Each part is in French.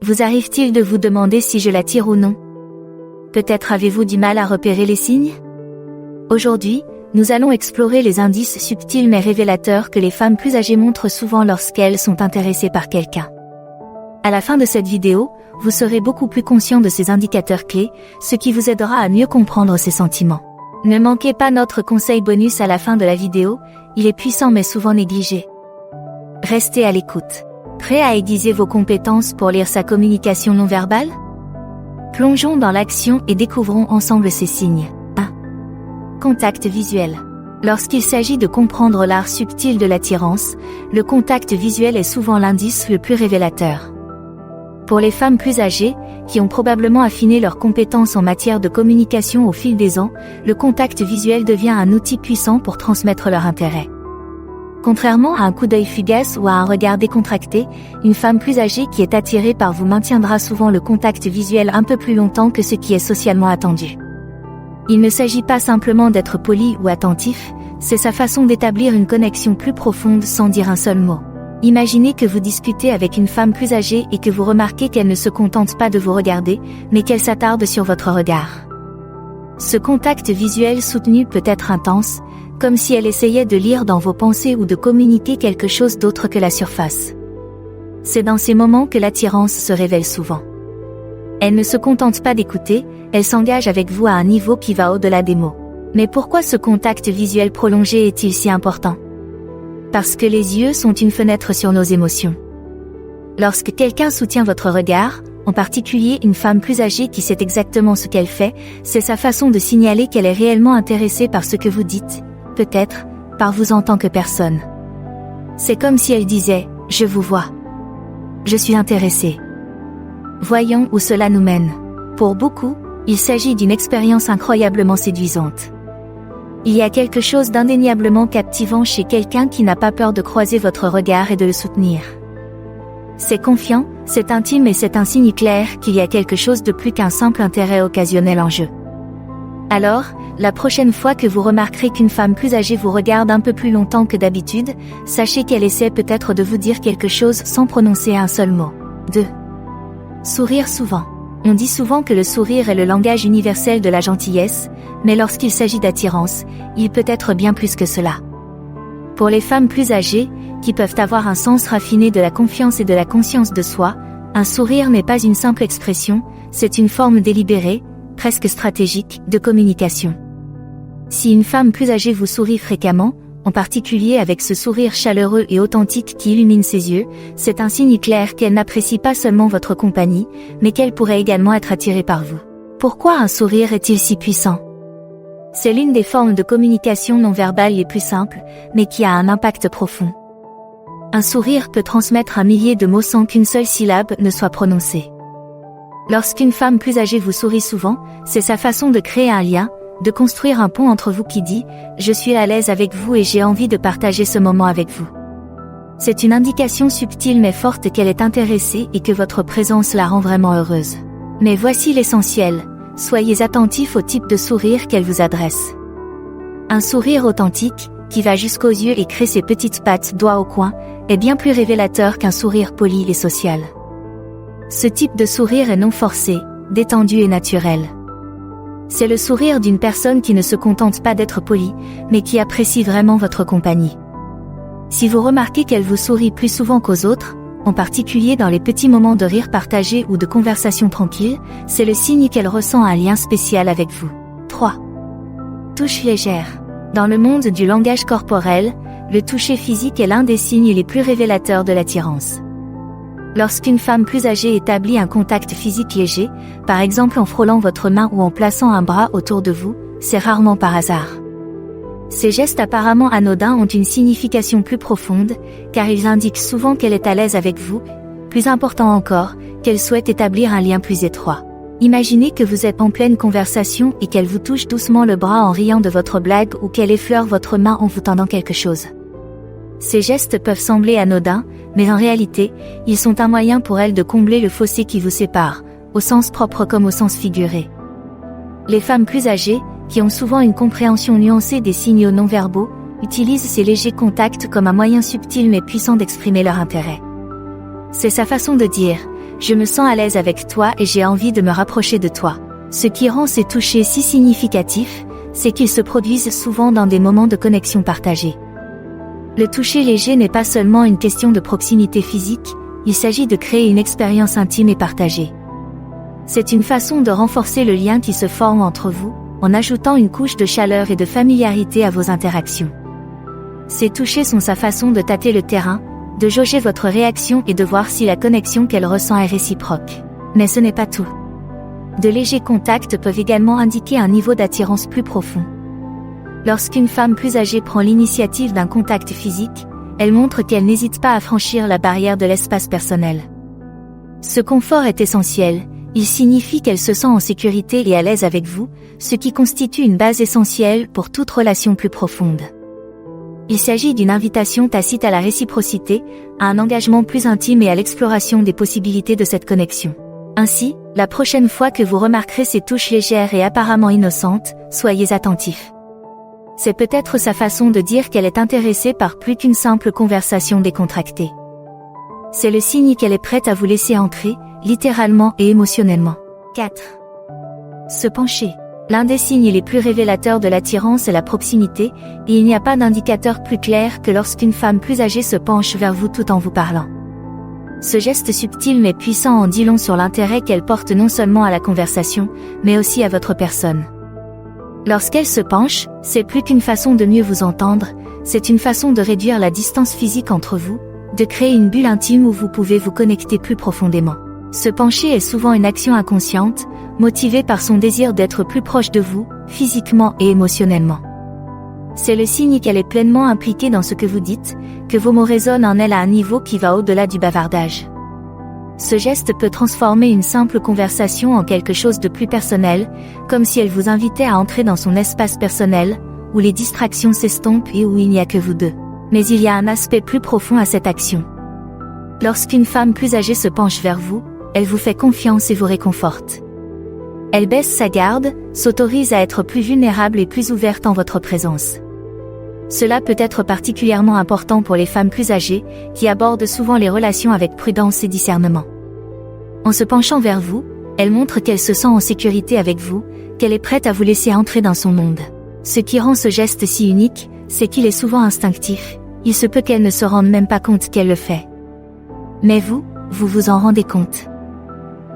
Vous arrive-t-il de vous demander si je l'attire ou non? Peut-être avez-vous du mal à repérer les signes? Aujourd'hui, nous allons explorer les indices subtils mais révélateurs que les femmes plus âgées montrent souvent lorsqu'elles sont intéressées par quelqu'un. À la fin de cette vidéo, vous serez beaucoup plus conscient de ces indicateurs clés, ce qui vous aidera à mieux comprendre ces sentiments. Ne manquez pas notre conseil bonus à la fin de la vidéo, il est puissant mais souvent négligé. Restez à l'écoute. Prêt à aiguiser vos compétences pour lire sa communication non verbale? Plongeons dans l'action et découvrons ensemble ces signes. 1. Contact visuel. Lorsqu'il s'agit de comprendre l'art subtil de l'attirance, le contact visuel est souvent l'indice le plus révélateur. Pour les femmes plus âgées, qui ont probablement affiné leurs compétences en matière de communication au fil des ans, le contact visuel devient un outil puissant pour transmettre leur intérêt. Contrairement à un coup d'œil fugace ou à un regard décontracté, une femme plus âgée qui est attirée par vous maintiendra souvent le contact visuel un peu plus longtemps que ce qui est socialement attendu. Il ne s'agit pas simplement d'être poli ou attentif, c'est sa façon d'établir une connexion plus profonde sans dire un seul mot. Imaginez que vous discutez avec une femme plus âgée et que vous remarquez qu'elle ne se contente pas de vous regarder, mais qu'elle s'attarde sur votre regard. Ce contact visuel soutenu peut être intense, comme si elle essayait de lire dans vos pensées ou de communiquer quelque chose d'autre que la surface. C'est dans ces moments que l'attirance se révèle souvent. Elle ne se contente pas d'écouter, elle s'engage avec vous à un niveau qui va au-delà des mots. Mais pourquoi ce contact visuel prolongé est-il si important? Parce que les yeux sont une fenêtre sur nos émotions. Lorsque quelqu'un soutient votre regard, en particulier une femme plus âgée qui sait exactement ce qu'elle fait, c'est sa façon de signaler qu'elle est réellement intéressée par ce que vous dites, peut-être, par vous en tant que personne. C'est comme si elle disait « Je vous vois. Je suis intéressée. » Voyons où cela nous mène. Pour beaucoup, il s'agit d'une expérience incroyablement séduisante. Il y a quelque chose d'indéniablement captivant chez quelqu'un qui n'a pas peur de croiser votre regard et de le soutenir. C'est confiant, c'est intime et c'est un signe clair qu'il y a quelque chose de plus qu'un simple intérêt occasionnel en jeu. Alors, la prochaine fois que vous remarquerez qu'une femme plus âgée vous regarde un peu plus longtemps que d'habitude, sachez qu'elle essaie peut-être de vous dire quelque chose sans prononcer un seul mot. 2. Sourire souvent. On dit souvent que le sourire est le langage universel de la gentillesse, mais lorsqu'il s'agit d'attirance, il peut être bien plus que cela. Pour les femmes plus âgées, qui peuvent avoir un sens raffiné de la confiance et de la conscience de soi, un sourire n'est pas une simple expression, c'est une forme délibérée, presque stratégique, de communication. Si une femme plus âgée vous sourit fréquemment, en particulier avec ce sourire chaleureux et authentique qui illumine ses yeux, c'est un signe clair qu'elle n'apprécie pas seulement votre compagnie, mais qu'elle pourrait également être attirée par vous. Pourquoi un sourire est-il si puissant? C'est l'une des formes de communication non verbale les plus simples, mais qui a un impact profond. Un sourire peut transmettre un millier de mots sans qu'une seule syllabe ne soit prononcée. Lorsqu'une femme plus âgée vous sourit souvent, c'est sa façon de créer un lien, de construire un pont entre vous qui dit « Je suis à l'aise avec vous et j'ai envie de partager ce moment avec vous ». C'est une indication subtile mais forte qu'elle est intéressée et que votre présence la rend vraiment heureuse. Mais voici l'essentiel, soyez attentifs au type de sourire qu'elle vous adresse. Un sourire authentique, qui va jusqu'aux yeux et crée ses petites pattes doigts au coin, est bien plus révélateur qu'un sourire poli et social. Ce type de sourire est non forcé, détendu et naturel. C'est le sourire d'une personne qui ne se contente pas d'être polie, mais qui apprécie vraiment votre compagnie. Si vous remarquez qu'elle vous sourit plus souvent qu'aux autres, en particulier dans les petits moments de rire partagé ou de conversation tranquille, c'est le signe qu'elle ressent un lien spécial avec vous. 3. Touche légère. Dans le monde du langage corporel, le toucher physique est l'un des signes les plus révélateurs de l'attirance. Lorsqu'une femme plus âgée établit un contact physique léger, par exemple en frôlant votre main ou en plaçant un bras autour de vous, c'est rarement par hasard. Ces gestes apparemment anodins ont une signification plus profonde, car ils indiquent souvent qu'elle est à l'aise avec vous, plus important encore, qu'elle souhaite établir un lien plus étroit. Imaginez que vous êtes en pleine conversation et qu'elle vous touche doucement le bras en riant de votre blague ou qu'elle effleure votre main en vous tendant quelque chose. Ces gestes peuvent sembler anodins, mais en réalité, ils sont un moyen pour elle de combler le fossé qui vous sépare, au sens propre comme au sens figuré. Les femmes plus âgées, qui ont souvent une compréhension nuancée des signaux non-verbaux, utilisent ces légers contacts comme un moyen subtil mais puissant d'exprimer leur intérêt. C'est sa façon de dire je me sens à l'aise avec toi et j'ai envie de me rapprocher de toi. Ce qui rend ces touchés si significatifs, c'est qu'ils se produisent souvent dans des moments de connexion partagée. Le toucher léger n'est pas seulement une question de proximité physique, il s'agit de créer une expérience intime et partagée. C'est une façon de renforcer le lien qui se forme entre vous, en ajoutant une couche de chaleur et de familiarité à vos interactions. Ces touchés sont sa façon de tâter le terrain, de jauger votre réaction et de voir si la connexion qu'elle ressent est réciproque. Mais ce n'est pas tout. De légers contacts peuvent également indiquer un niveau d'attirance plus profond. Lorsqu'une femme plus âgée prend l'initiative d'un contact physique, elle montre qu'elle n'hésite pas à franchir la barrière de l'espace personnel. Ce confort est essentiel, il signifie qu'elle se sent en sécurité et à l'aise avec vous, ce qui constitue une base essentielle pour toute relation plus profonde. Il s'agit d'une invitation tacite à la réciprocité, à un engagement plus intime et à l'exploration des possibilités de cette connexion. Ainsi, la prochaine fois que vous remarquerez ces touches légères et apparemment innocentes, soyez attentifs. C'est peut-être sa façon de dire qu'elle est intéressée par plus qu'une simple conversation décontractée. C'est le signe qu'elle est prête à vous laisser entrer, littéralement et émotionnellement. 4. Se pencher. L'un des signes les plus révélateurs de l'attirance est la proximité, et il n'y a pas d'indicateur plus clair que lorsqu'une femme plus âgée se penche vers vous tout en vous parlant. Ce geste subtil mais puissant en dit long sur l'intérêt qu'elle porte non seulement à la conversation, mais aussi à votre personne. Lorsqu'elle se penche, c'est plus qu'une façon de mieux vous entendre, c'est une façon de réduire la distance physique entre vous, de créer une bulle intime où vous pouvez vous connecter plus profondément. Se pencher est souvent une action inconsciente, motivée par son désir d'être plus proche de vous, physiquement et émotionnellement. C'est le signe qu'elle est pleinement impliquée dans ce que vous dites, que vos mots résonnent en elle à un niveau qui va au-delà du bavardage. Ce geste peut transformer une simple conversation en quelque chose de plus personnel, comme si elle vous invitait à entrer dans son espace personnel, où les distractions s'estompent et où il n'y a que vous deux. Mais il y a un aspect plus profond à cette action. Lorsqu'une femme plus âgée se penche vers vous, elle vous fait confiance et vous réconforte. Elle baisse sa garde, s'autorise à être plus vulnérable et plus ouverte en votre présence. Cela peut être particulièrement important pour les femmes plus âgées, qui abordent souvent les relations avec prudence et discernement. En se penchant vers vous, elle montre qu'elle se sent en sécurité avec vous, qu'elle est prête à vous laisser entrer dans son monde. Ce qui rend ce geste si unique, c'est qu'il est souvent instinctif, il se peut qu'elle ne se rende même pas compte qu'elle le fait. Mais vous vous en rendez compte.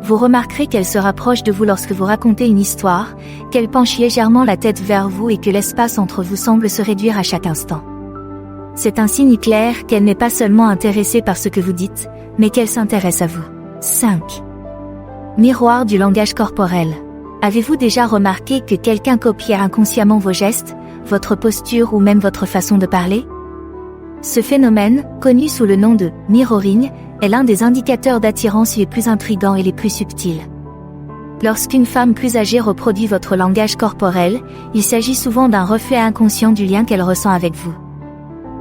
Vous remarquerez qu'elle se rapproche de vous lorsque vous racontez une histoire, qu'elle penche légèrement la tête vers vous et que l'espace entre vous semble se réduire à chaque instant. C'est un signe clair qu'elle n'est pas seulement intéressée par ce que vous dites, mais qu'elle s'intéresse à vous. 5. Miroir du langage corporel. Avez-vous déjà remarqué que quelqu'un copiait inconsciemment vos gestes, votre posture ou même votre façon de parler ? Ce phénomène, connu sous le nom de « mirroring », est l'un des indicateurs d'attirance les plus intrigants et les plus subtils. Lorsqu'une femme plus âgée reproduit votre langage corporel, il s'agit souvent d'un reflet inconscient du lien qu'elle ressent avec vous.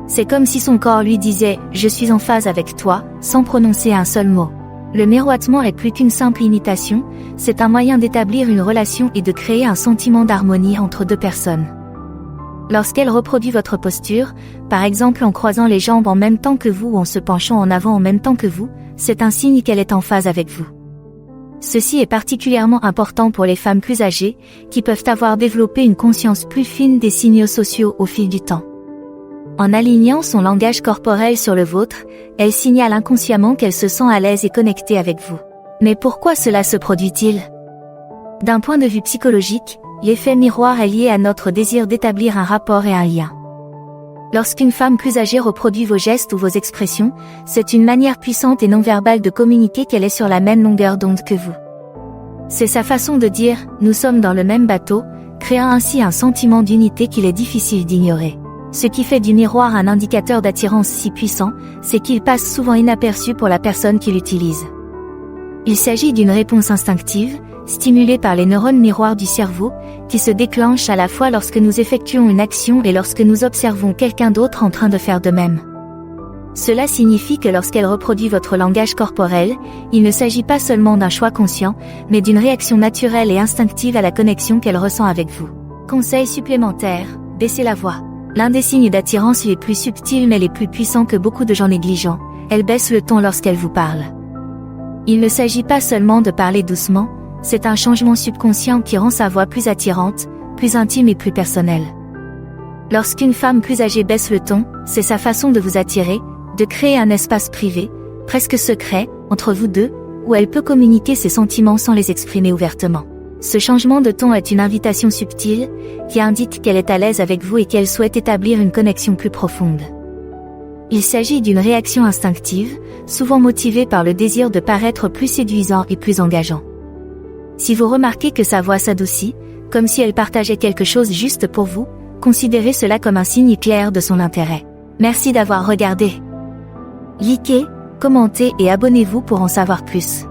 C'est comme si son corps lui disait « je suis en phase avec toi », sans prononcer un seul mot. Le miroitement est plus qu'une simple imitation, c'est un moyen d'établir une relation et de créer un sentiment d'harmonie entre deux personnes. Lorsqu'elle reproduit votre posture, par exemple en croisant les jambes en même temps que vous ou en se penchant en avant en même temps que vous, c'est un signe qu'elle est en phase avec vous. Ceci est particulièrement important pour les femmes plus âgées, qui peuvent avoir développé une conscience plus fine des signaux sociaux au fil du temps. En alignant son langage corporel sur le vôtre, elle signale inconsciemment qu'elle se sent à l'aise et connectée avec vous. Mais pourquoi cela se produit-il ? D'un point de vue psychologique, l'effet miroir est lié à notre désir d'établir un rapport et un lien. Lorsqu'une femme plus âgée reproduit vos gestes ou vos expressions, c'est une manière puissante et non verbale de communiquer qu'elle est sur la même longueur d'onde que vous. C'est sa façon de dire « nous sommes dans le même bateau », créant ainsi un sentiment d'unité qu'il est difficile d'ignorer. Ce qui fait du miroir un indicateur d'attirance si puissant, c'est qu'il passe souvent inaperçu pour la personne qui l'utilise. Il s'agit d'une réponse instinctive, stimulée par les neurones miroirs du cerveau, qui se déclenchent à la fois lorsque nous effectuons une action et lorsque nous observons quelqu'un d'autre en train de faire de même. Cela signifie que lorsqu'elle reproduit votre langage corporel, il ne s'agit pas seulement d'un choix conscient, mais d'une réaction naturelle et instinctive à la connexion qu'elle ressent avec vous. Conseil supplémentaire, baissez la voix. L'un des signes d'attirance les plus subtils mais les plus puissants que beaucoup de gens négligent, elle baisse le ton lorsqu'elle vous parle. Il ne s'agit pas seulement de parler doucement, c'est un changement subconscient qui rend sa voix plus attirante, plus intime et plus personnelle. Lorsqu'une femme plus âgée baisse le ton, c'est sa façon de vous attirer, de créer un espace privé, presque secret, entre vous deux, où elle peut communiquer ses sentiments sans les exprimer ouvertement. Ce changement de ton est une invitation subtile, qui indique qu'elle est à l'aise avec vous et qu'elle souhaite établir une connexion plus profonde. Il s'agit d'une réaction instinctive, souvent motivée par le désir de paraître plus séduisant et plus engageant. Si vous remarquez que sa voix s'adoucit, comme si elle partageait quelque chose juste pour vous, considérez cela comme un signe clair de son intérêt. Merci d'avoir regardé. Likez, commentez et abonnez-vous pour en savoir plus.